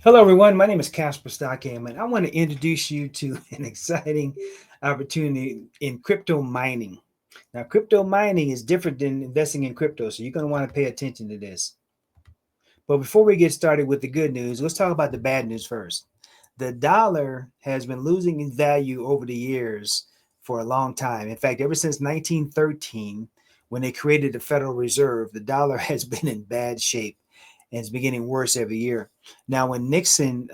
Hello, everyone. My name is Casper Stockham, and I want to introduce you to an exciting opportunity in crypto mining. Now, crypto mining is different than investing in crypto, so you're going to want to pay attention to this. But before we get started with the good news, let's talk about the bad news first. The dollar has been losing in value over the years for a long time. In fact, ever since 1913, when they created the Federal Reserve, the dollar has been in bad shape and it's been getting worse every year. Now, when Nixon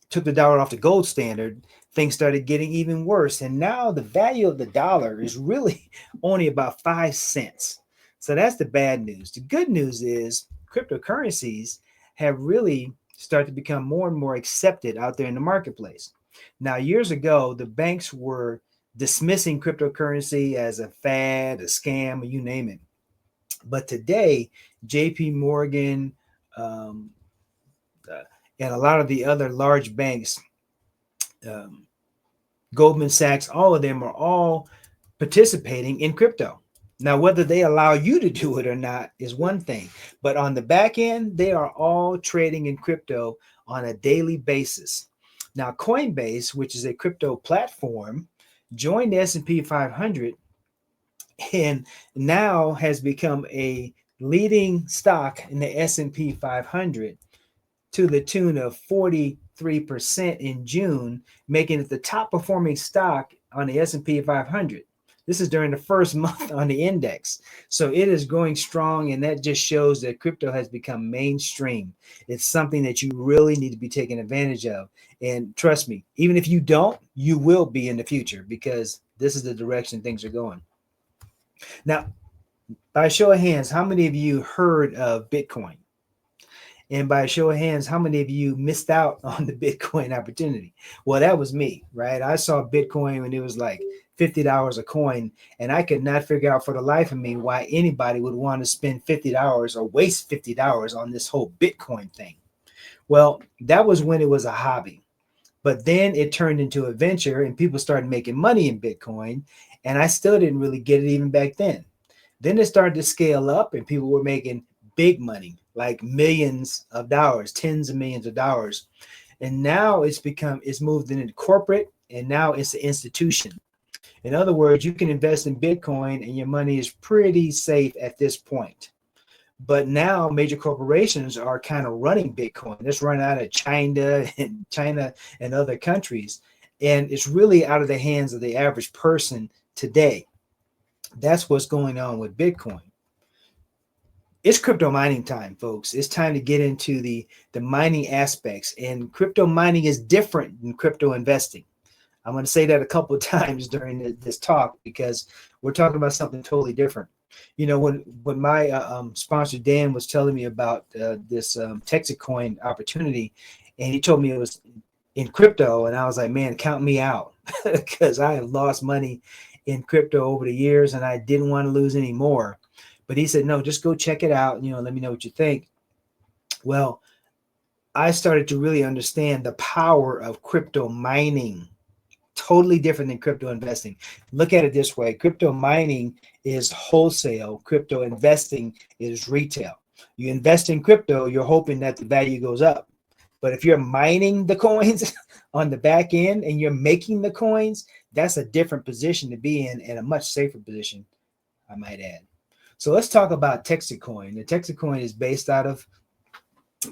took the dollar off the gold standard, things started getting even worse. And now the value of the dollar is really only about 5 cents. So that's the bad news. The good news is cryptocurrencies have really started to become more and more accepted out there in the marketplace. Now, years ago, the banks were dismissing cryptocurrency as a fad, a scam, you name it. But today, JP Morgan, um, uh, and a lot of the other large banks, um, Goldman Sachs, all of them are all participating in crypto. Now, whether they allow you to do it or not is one thing, but on the back end, they are all trading in crypto on a daily basis. Now, Coinbase, which is a crypto platform, joined the S&P 500 and now has become a leading stock in the S&P 500 to the tune of 43% in June, making it the top performing stock on the S&P 500. This is during the first month on the index. So it is going strong, and that just shows that crypto has become mainstream. It's something that you really need to be taking advantage of. And trust me, even if you don't, you will be in the future because this is the direction things are going. Now, by a show of hands, how many of you heard of Bitcoin? And by a show of hands, how many of you missed out on the Bitcoin opportunity? Well, that was me, right? I saw Bitcoin when it was like $50 a coin, and I could not figure out for the life of me why anybody would want to spend $50 or waste $50 on this whole Bitcoin thing. Well, that was when it was a hobby. But then it turned into a venture and people started making money in Bitcoin. And I still didn't really get it even back then. Then it started to scale up and people were making big money, like millions of dollars, tens of millions of dollars. And now it's moved into corporate and now it's an institution. In other words, you can invest in Bitcoin and your money is pretty safe at this point. But now major corporations are kind of running Bitcoin. It's run out of China and other countries. And it's really out of the hands of the average person today. That's what's going on with Bitcoin. It's crypto mining time, folks. It's time to get into the mining aspects. And crypto mining is different than crypto investing. I'm going to say that a couple of times during this talk because we're talking about something totally different. You know, when my sponsor Dan was telling me about this Texit coin opportunity, and he told me it was in crypto, and I was like, man, count me out because I have lost money in crypto over the years, and I didn't want to lose any more. But he said, no, just go check it out. You know, let me know what you think. Well, I started to really understand the power of crypto mining. Totally different than crypto investing. Look at it this way. Crypto mining is wholesale. Crypto investing is retail. You invest in crypto, you're hoping that the value goes up. But if you're mining the coins on the back end and you're making the coins, that's a different position to be in and a much safer position, I might add. So let's talk about Texit coin. The Texit coin is based out of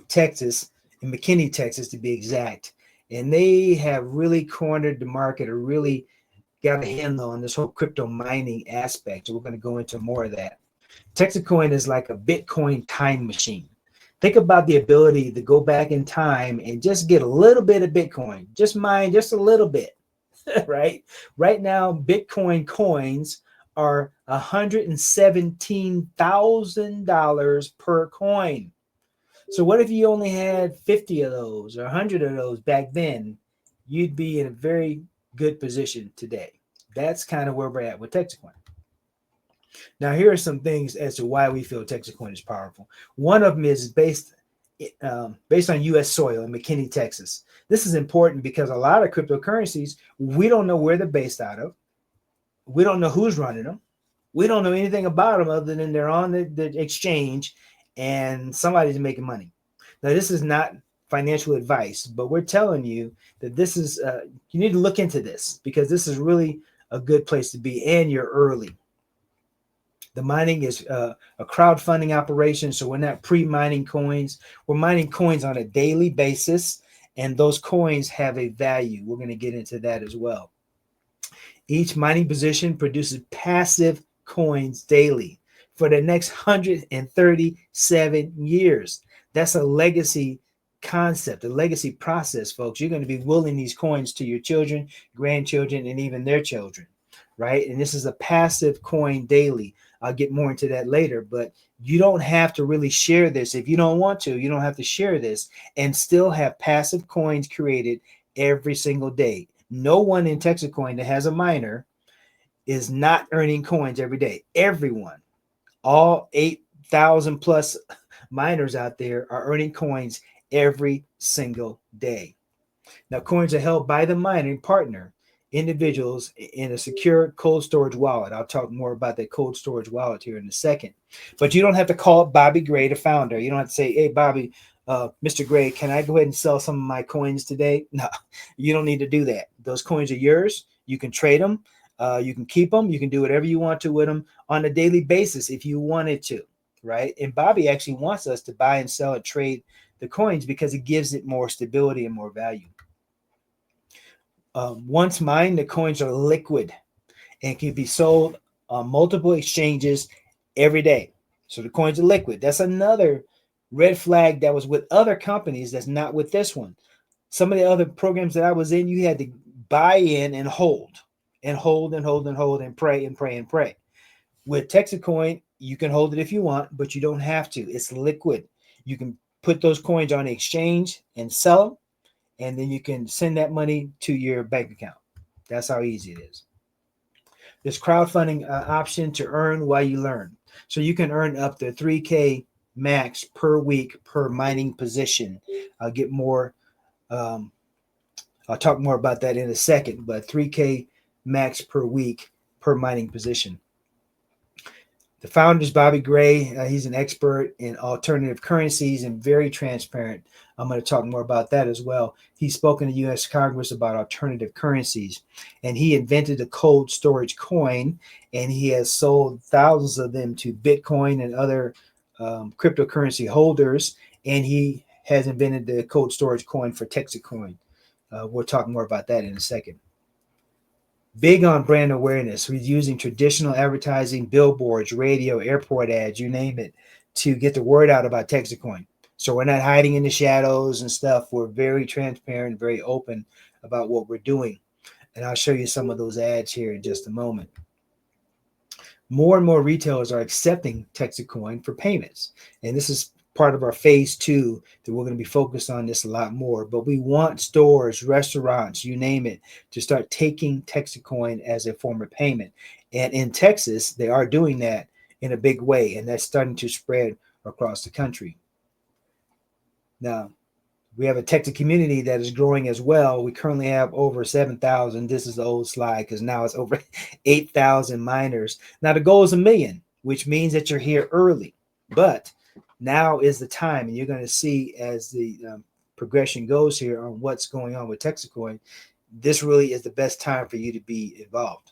Texas, in McKinney, Texas, to be exact. And they have really cornered the market or really got a handle on this whole crypto mining aspect. So we're going to go into more of that. Texas coin is like a Bitcoin time machine. Think about the ability to go back in time and just get a little bit of Bitcoin, just mine just a little bit, right? Right now, Bitcoin coins are $117,000 per coin. So what if you only had 50 of those or 100 of those back then? You'd be in a very good position today. That's kind of where we're at with Texacoin. Now, here are some things as to why we feel Texacoin is powerful. One of them is based on U.S. soil in McKinney, Texas. This is important because a lot of cryptocurrencies, we don't know where they're based out of. We don't know who's running them. We don't know anything about them other than they're on the exchange and somebody's making money. Now, this is not financial advice, but we're telling you that this is, you need to look into this because this is really a good place to be, and you're early. The mining is a crowdfunding operation, so we're not pre-mining coins. We're mining coins on a daily basis, and those coins have a value. We're going to get into that as well. Each mining position produces passive coins daily for the next 137 years. That's a legacy concept, a legacy process, folks. You're going to be willing these coins to your children, grandchildren, and even their children, right? And this is a passive coin daily. I'll get more into that later, but you don't have to really share this. If you don't want to, you don't have to share this and still have passive coins created every single day. No one in Texas Coin that has a miner is not earning coins every day. Everyone, all 8,000 plus miners out there are earning coins every single day. Now, coins are held by the mining partner individuals in a secure cold storage wallet. I'll talk more about that cold storage wallet here in a second. But you don't have to call up Bobby Gray, the founder. You don't have to say, hey, Bobby, Mr. Gray, can I go ahead and sell some of my coins today? No, you don't need to do that. Those coins are yours. You can trade them. You can keep them. You can do whatever you want to with them on a daily basis if you wanted to, right? And Bobby actually wants us to buy and sell and trade the coins because it gives it more stability and more value. Once mined, the coins are liquid and can be sold on multiple exchanges every day. So the coins are liquid. That's another red flag that was with other companies that's not with this one. Some of the other programs that I was in, you had to buy in and hold and hold and hold and hold and pray and pray and pray. With Texit Coin, you can hold it if you want, but you don't have to. It's liquid. You can put those coins on the exchange and sell them, and then you can send that money to your bank account. That's how easy it is. This crowdfunding option to earn while you learn. So you can earn up to 3K max per week per mining position. I'll get more. I'll talk more about that in a second, but 3K max per week per mining position. The founder is Bobby Gray. He's an expert in alternative currencies and very transparent. I'm going to talk more about that as well. He's spoken to U.S. Congress about alternative currencies, and he invented a cold storage coin, and he has sold thousands of them to Bitcoin and other cryptocurrency holders, and he has invented the cold storage coin for Texit Coin. We'll talk more about that in a second. Big on brand awareness. We're using traditional advertising, billboards, radio, airport ads, you name it, to get the word out about Texit Coin. So we're not hiding in the shadows and stuff. We're very transparent, very open about what we're doing. And I'll show you some of those ads here in just a moment. More and more retailers are accepting Texit Coin for payments. And this is part of our phase 2 that we're going to be focused on this a lot more, but we want stores, restaurants, you name it, to start taking Texit Coin as a form of payment. And in Texas, they are doing that in a big way, and that's starting to spread across the country. Now, we have a Texit community that is growing as well. We currently have over 7,000. This is the old slide because now it's over 8,000 miners. Now, the goal is 1 million, which means that you're here early, but now is the time, and you're going to see as the progression goes here on what's going on with Texit Coin. This really is the best time for you to be involved.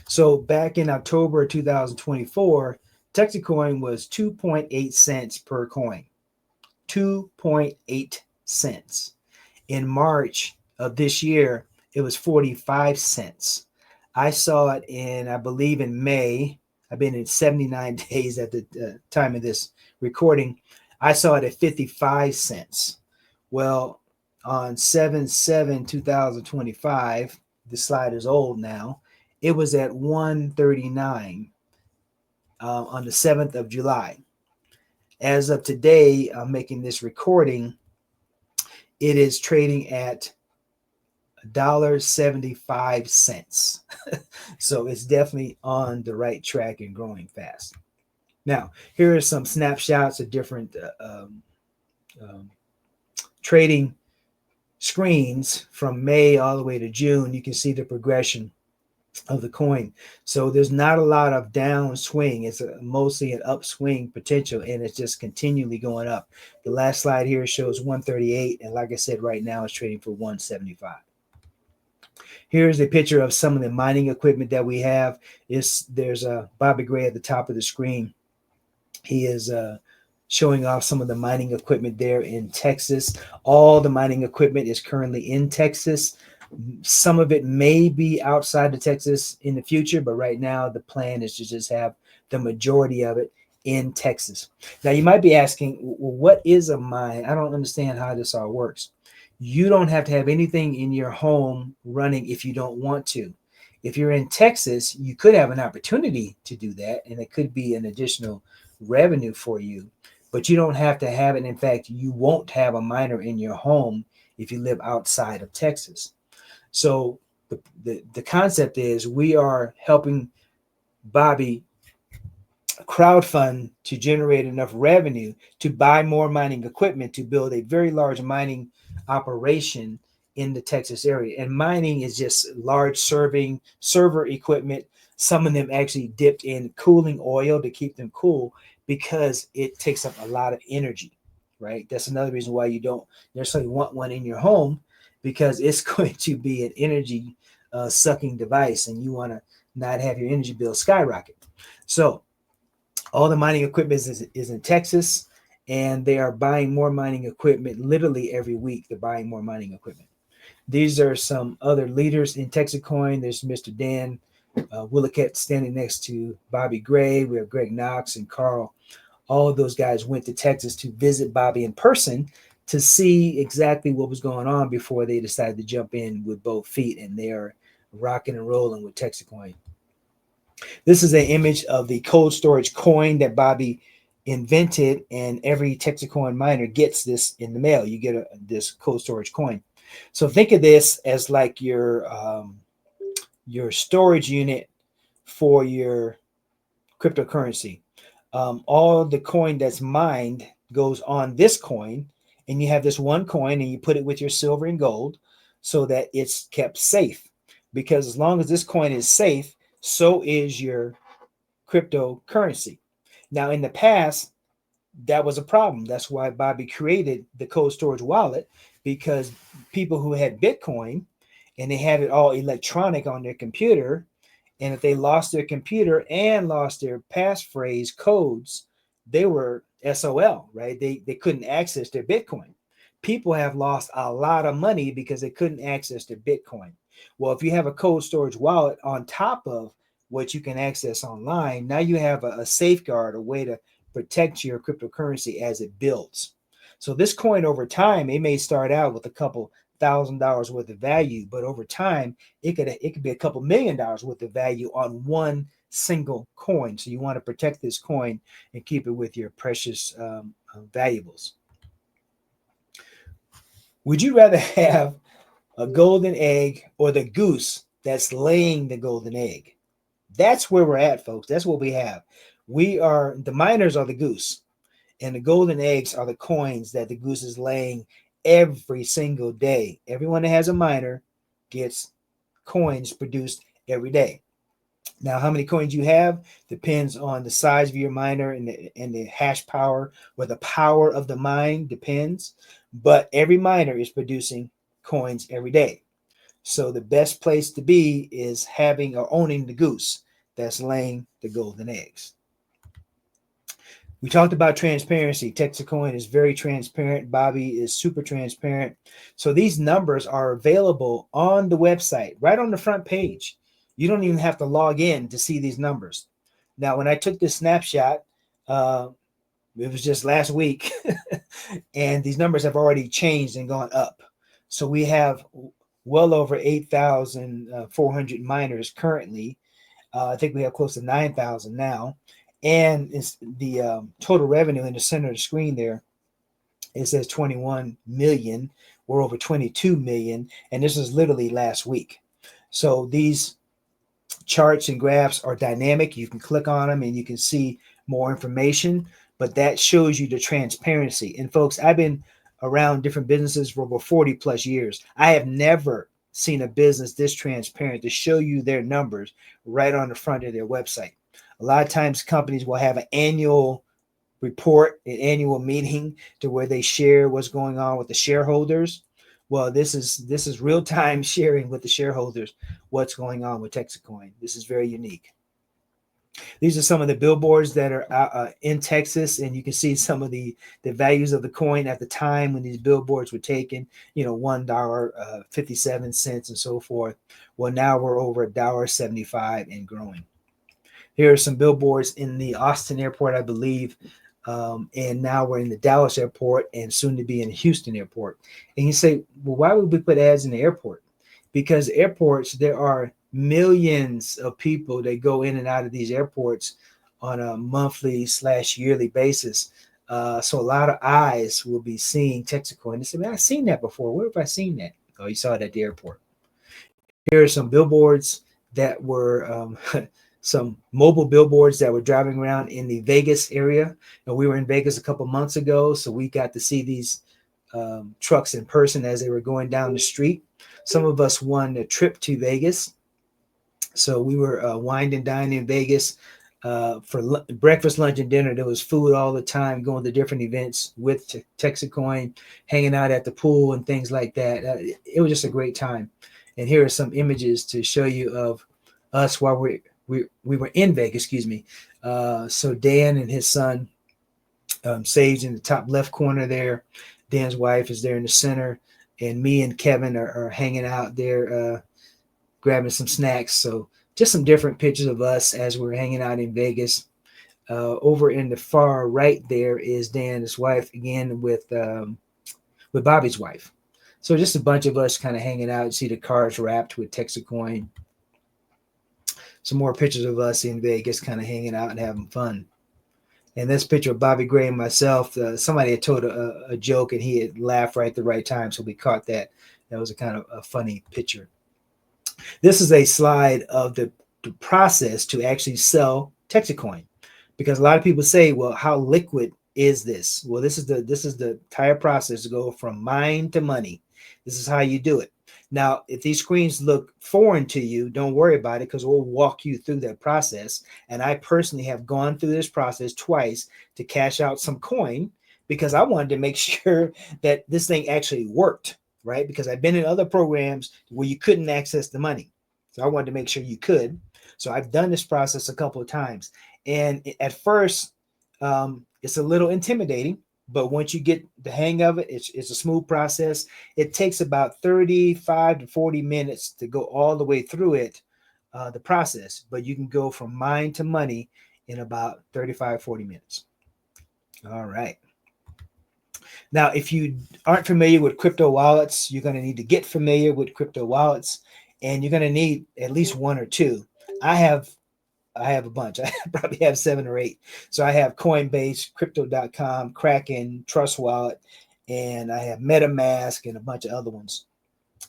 So back in October 2024, Texit Coin was 2.8 cents per coin. 2.8 cents. In March of this year, it was 45 cents. I saw it in, I believe, in May. I've been in 79 days at the time of this recording. I saw it at 55 cents. Well, on 7/7/2025, the slide is old now, it was at 139 on the 7th of July. As of today, I'm making this recording, it is trading at $1.75. So it's definitely on the right track and growing fast. Now, here are some snapshots of different trading screens from May all the way to June. You can see the progression. of the coin. So there's not a lot of downswing. It's mostly an upswing potential, and it's just continually going up. The last slide here shows 138, and like I said, right now it's trading for 175. Here's a picture of some of the mining equipment that we have. There's a Bobby Gray at the top of the screen. He is showing off some of the mining equipment there in Texas. All the mining equipment is currently in Texas. Some of it may be outside of Texas in the future, but right now the plan is to just have the majority of it in Texas. Now you might be asking, well, what is a mine? I don't understand how this all works. You don't have to have anything in your home running if you don't want to. If you're in Texas, you could have an opportunity to do that, and it could be an additional revenue for you, but you don't have to have it. In fact, you won't have a miner in your home if you live outside of Texas. So the concept is we are helping Bobby crowdfund to generate enough revenue to buy more mining equipment to build a very large mining operation in the Texas area. And mining is just large server equipment. Some of them actually dipped in cooling oil to keep them cool because it takes up a lot of energy, right? That's another reason why you don't necessarily want one in your home, because it's going to be an energy sucking device, and you want to not have your energy bill skyrocket. So all the mining equipment is in Texas, and they are buying more mining equipment literally every week. They're buying more mining equipment. These are some other leaders in Texas Coin. There's Mr. Dan Willicat standing next to Bobby Gray. We have Greg Knox and Carl. All of those guys went to Texas to visit Bobby in person to see exactly what was going on before they decided to jump in with both feet, and they are rocking and rolling with Texas Coin. This is an image of the cold storage coin that Bobby invented, and every Texas Coin miner gets this in the mail. You get this cold storage coin. So think of this as like your storage unit for your cryptocurrency. All the coin that's mined goes on this coin, and you have this one coin, and you put it with your silver and gold so that it's kept safe. Because as long as this coin is safe, so is your cryptocurrency. Now, in the past, that was a problem. That's why Bobby created the cold storage wallet, because people who had Bitcoin and they had it all electronic on their computer, and if they lost their computer and lost their passphrase codes, they were SOL, right? They couldn't access their Bitcoin. People have lost a lot of money because they couldn't access their Bitcoin. Well, if you have a cold storage wallet on top of what you can access online, now you have a safeguard, a way to protect your cryptocurrency as it builds. So this coin over time, it may start out with a couple $1,000 worth of value, but over time it could be a couple $1,000,000 worth of value on one single coin. So you want to protect this coin and keep it with your precious valuables. Would you rather have a golden egg or the goose that's laying the golden egg? That's where we're at, folks. That's what we have. The miners are the goose, and the golden eggs are the coins that the goose is laying every single day. Everyone that has a miner gets coins produced every day. Now, how many coins you have depends on the size of your miner and the hash power, or the power of the mine depends. But every miner is producing coins every day. So the best place to be is having or owning the goose that's laying the golden eggs. We talked about transparency. Texas Coin is very transparent. Bobby is super transparent. So these numbers are available on the website, right on the front page. You don't even have to log in to see these numbers. Now, when I took this snapshot, it was just last week, and these numbers have already changed and gone up. So we have well over 8,400 miners currently. I think we have close to 9,000 now. And it's the total revenue in the center of the screen there. It says 21 million. We're over 22 million. And this is literally last week. So these charts and graphs are dynamic. You can click on them and you can see more information. But that shows you the transparency. And folks, I've been around different businesses for over 40 plus years. I have never seen a business this transparent to show you their numbers right on the front of their website. A lot of times companies will have an annual report, an annual meeting to where they share what's going on with the shareholders. Well, this is real time sharing with the shareholders what's going on with Texacoin. This is very unique. These are some of the billboards that are in Texas, and you can see some of the values of the coin at the time when these billboards were taken. $1, 57 cents, and so forth. Well, now we're over $1.75 and growing. Here are some billboards in the Austin airport, I believe. And now we're in the Dallas airport and soon to be in Houston airport. And you say, well, why would we put ads in the airport? Because airports, there are millions of people that go in and out of these airports on a monthly/yearly basis. So a lot of eyes will be seeing Texacoin. They say, man, I've seen that before. Where have I seen that? Oh, you saw it at the airport. Here are some billboards that were some mobile billboards that were driving around in the Vegas area. And we were in Vegas a couple months ago, so we got to see these trucks in person as they were going down the street. Some of us won a trip to Vegas. So we were wined and dined in Vegas for breakfast, lunch, and dinner. There was food all the time, going to different events with Texacoin, hanging out at the pool and things like that. It was just a great time. And here are some images to show you of us while we were in Vegas, excuse me. So Dan and his son, Sage in the top left corner there. Dan's wife is there in the center. And me and Kevin are hanging out there, grabbing some snacks. So just some different pictures of us as we're hanging out in Vegas. Over in the far right there is Dan's wife again with Bobby's wife. So just a bunch of us kind of hanging out. You see the cars wrapped with Texacoin. Some more pictures of us in Vegas kind of hanging out and having fun. And this picture of Bobby Gray and myself, somebody had told a joke and he had laughed right at the right time. So we caught that. That was a kind of a funny picture. This is a slide of the process to actually sell Texacoin, because a lot of people say, well, how liquid is this? Well, this is the entire process to go from mine to money. This is how you do it. Now, if these screens look foreign to you, don't worry about it, because we'll walk you through that process. And I personally have gone through this process twice to cash out some coin, because I wanted to make sure that this thing actually worked, right? Because I've been in other programs where you couldn't access the money. So I wanted to make sure you could. So I've done this process a couple of times. And at first, it's a little intimidating. But once you get the hang of it, it's a smooth process. It takes about 35 to 40 minutes to go all the way through it, the process. But you can go from mine to money in about 35, 40 minutes. All right. Now, if you aren't familiar with crypto wallets, you're going to need to get familiar with crypto wallets, and you're going to need at least one or two. I have a bunch. I probably have 7 or 8. So I have Coinbase, Crypto.com, Kraken, Trust Wallet, and I have MetaMask and a bunch of other ones.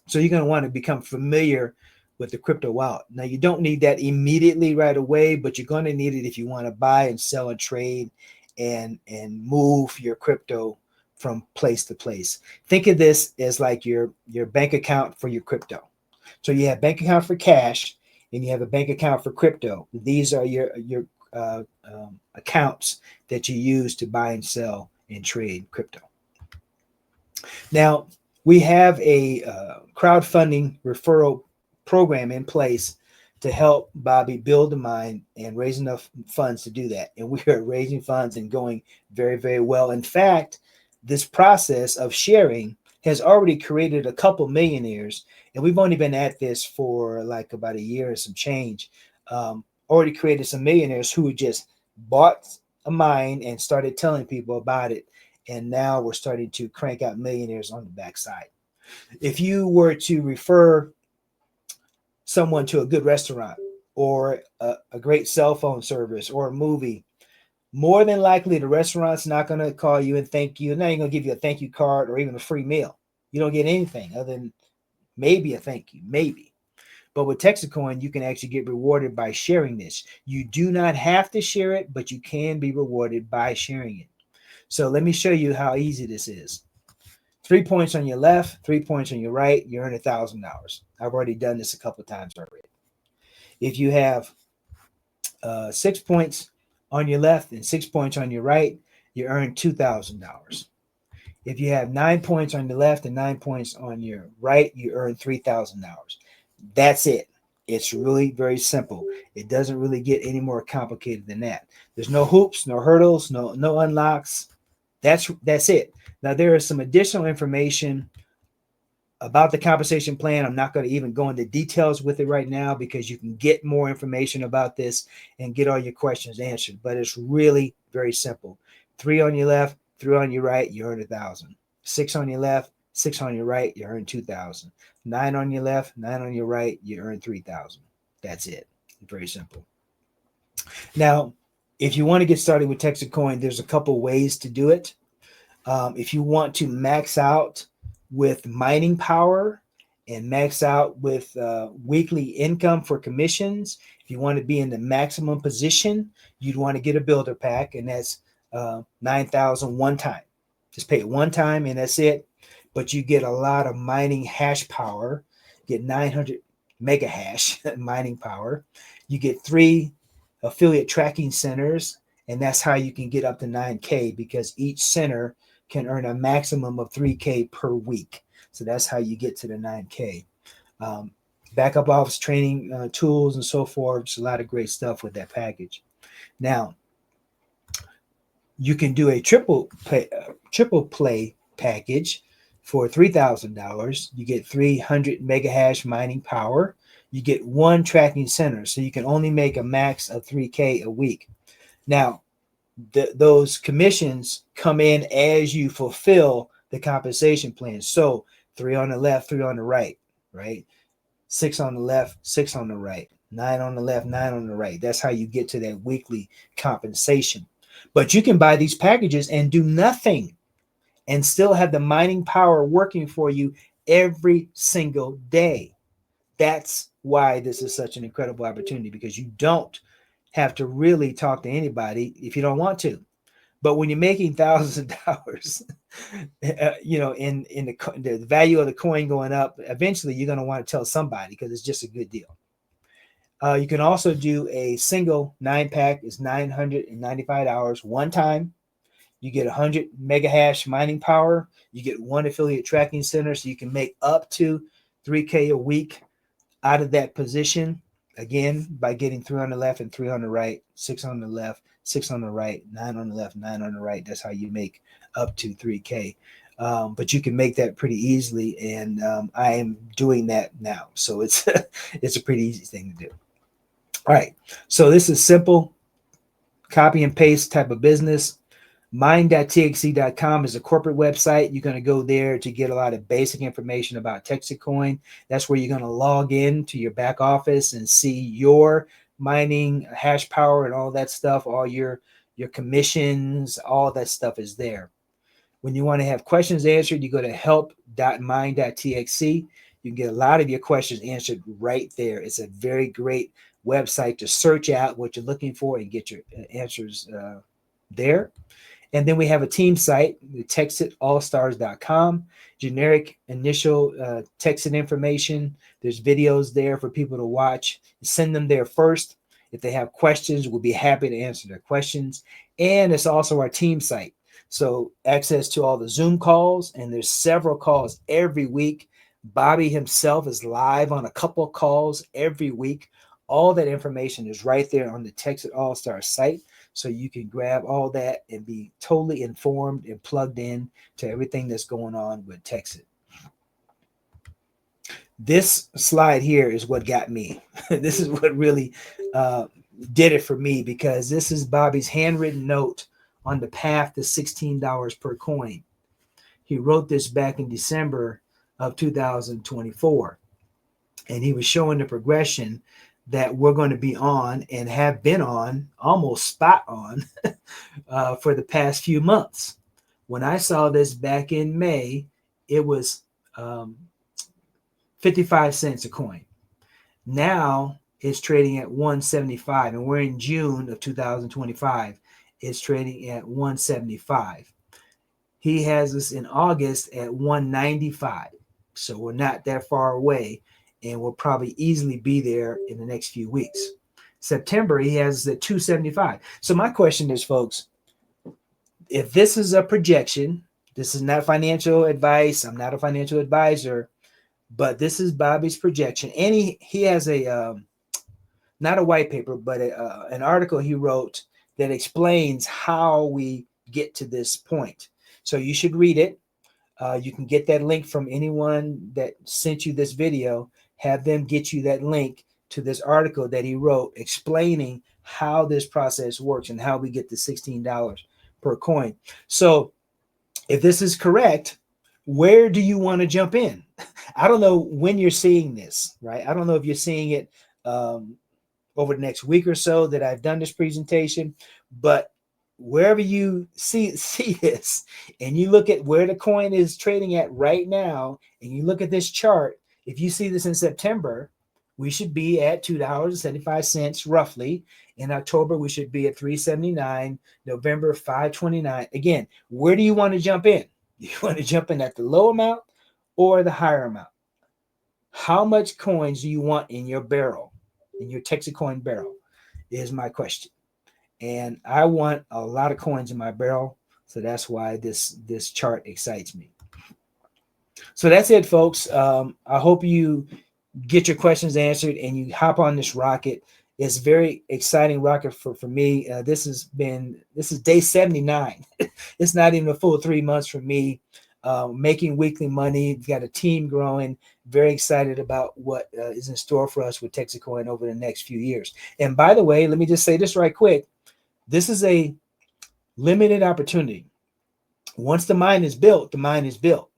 So you're going to want to become familiar with the crypto wallet. Now, you don't need that immediately right away, but you're going to need it if you want to buy and sell and trade and move your crypto from place to place. Think of this as like your bank account for your crypto. So you have bank account for cash, and you have a bank account for crypto. These are your accounts that you use to buy and sell and trade crypto. Now, we have a crowdfunding referral program in place to help Bobby build a mine and raise enough funds to do that. And we are raising funds and going very, very well. In fact, this process of sharing has already created a couple millionaires, and we've only been at this for like about a year and some change. Already created some millionaires who just bought a mine and started telling people about it, and now we're starting to crank out millionaires on the backside. If you were to refer someone to a good restaurant or a great cell phone service or a movie, more than likely the restaurant's not going to call you and thank you. They're not even going to give you a thank you card or even a free meal. You don't get anything other than maybe a thank you, maybe. But with Texacoin, you can actually get rewarded by sharing this. You do not have to share it, but you can be rewarded by sharing it. So let me show you how easy this is. 3 points on your left, 3 points on your right, you earn $1,000. I've already done this a couple of times already. If you have 6 points on your left and 6 points on your right, you earn $2,000. If you have 9 points on the left and 9 points on your right, you earn $3,000. That's it. It's really very simple. It doesn't really get any more complicated than that. There's no hoops, no hurdles, no unlocks. That's it. Now there is some additional information about the compensation plan. I'm not going to even go into details with it right now because you can get more information about this and get all your questions answered. But it's really very simple. 3 on your left, 3 on your right, you earn 1,000. 6 on your left, 6 on your right, you earn 2,000. 9 on your left, 9 on your right, you earn 3,000. That's it. Very simple. Now, if you want to get started with Texit Coin, there's a couple ways to do it. If you want to max out with mining power and max out with weekly income for commissions, if you want to be in the maximum position, you'd want to get a builder pack, and that's 9,000 one time. Just pay it one time and that's it. But you get a lot of mining hash power, get 900 mega hash mining power. You get 3 affiliate tracking centers, and that's how you can get up to 9K, because each center can earn a maximum of 3K per week. So that's how you get to the 9K. Backup office training tools and so forth. It's a lot of great stuff with that package. Now, you can do a triple play package for $3,000. You get 300 mega hash mining power. You get 1 tracking center, so you can only make a max of 3K a week. Now, those commissions come in as you fulfill the compensation plan. So 3 on the left, 3 on the right, right? 6 on the left, 6 on the right, 9 on the left, 9 on the right. That's how you get to that weekly compensation. But you can buy these packages and do nothing and still have the mining power working for you every single day. That's why this is such an incredible opportunity, because you don't have to really talk to anybody if you don't want to. But when you're making thousands of dollars, in the value of the coin going up, eventually you're going to want to tell somebody because it's just a good deal. You can also do a single 9-pack. Is $995 one time. You get 100 mega hash mining power. You get 1 affiliate tracking center, so you can make up to 3K a week out of that position. Again, by getting 3 on the left and 3 on the right, 6 on the left, 6 on the right, 9 on the left, 9 on the right. That's how you make up to 3K. But you can make that pretty easily, and I am doing that now. So it's a pretty easy thing to do. All right. So this is simple copy and paste type of business. Mine.txt.com is a corporate website. You're going to go there to get a lot of basic information about Texit Coin. That's where you're going to log in to your back office and see your mining hash power and all that stuff. All your commissions, all that stuff is there. When you want to have questions answered, you go to help.mine.txt. You can get a lot of your questions answered right there. It's a very great website to search out what you're looking for and get your answers there. And then we have a team site, the TexitAllstars.com, generic initial Texit information. There's videos there for people to watch. Send them there first. If they have questions, we'll be happy to answer their questions. And it's also our team site. So access to all the Zoom calls, and there's several calls every week. Bobby himself is live on a couple of calls every week. All that information is right there on the Texit Allstars site. So you can grab all that and be totally informed and plugged in to everything that's going on with Texit. This slide here is what got me. This is what really did it for me, because this is Bobby's handwritten note on the path to $16 per coin. He wrote this back in December of 2024. And he was showing the progression that we're going to be on and have been on, almost spot on, for the past few months. When I saw this back in May, it was 55 cents a coin. Now it's trading at 175, and we're in June of 2025. It's trading at 175. He has us in August at 195. So we're not that far away, and we'll probably easily be there in the next few weeks. September, he has us at 275. So my question is, folks, if this is a projection, this is not financial advice. I'm not a financial advisor, but this is Bobby's projection. And he has not a white paper, but an article he wrote that explains how we get to this point. So you should read it. You can get that link from anyone that sent you this video. Have them get you that link to this article that he wrote explaining how this process works and how we get to $16 per coin. So if this is correct, where do you want to jump in? I don't know when you're seeing this, right? I don't know if you're seeing it over the next week or so that I've done this presentation, but wherever you see this and you look at where the coin is trading at right now, and you look at this chart, if you see this in September, we should be at $2.75 roughly. In October, we should be at $3.79. November, $5.29. Again, where do you want to jump in? You want to jump in at the low amount or the higher amount? How much coins do you want in your barrel, in your Texit coin barrel, is my question. And I want a lot of coins in my barrel, so that's why this chart excites me. So that's it, folks. I hope you get your questions answered and you hop on this rocket. It's a very exciting rocket for me. This is day 79. It's not even a full 3 months for me. Making weekly money. We've got a team growing. Very excited about what is in store for us with Texit Coin over the next few years. And by the way, let me just say this right quick. This is a limited opportunity. Once the mine is built, the mine is built.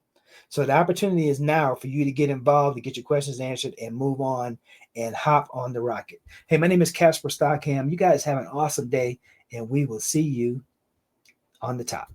So the opportunity is now for you to get involved, to get your questions answered, and move on and hop on the rocket. Hey, my name is Casper Stockham. You guys have an awesome day, and we will see you on the top.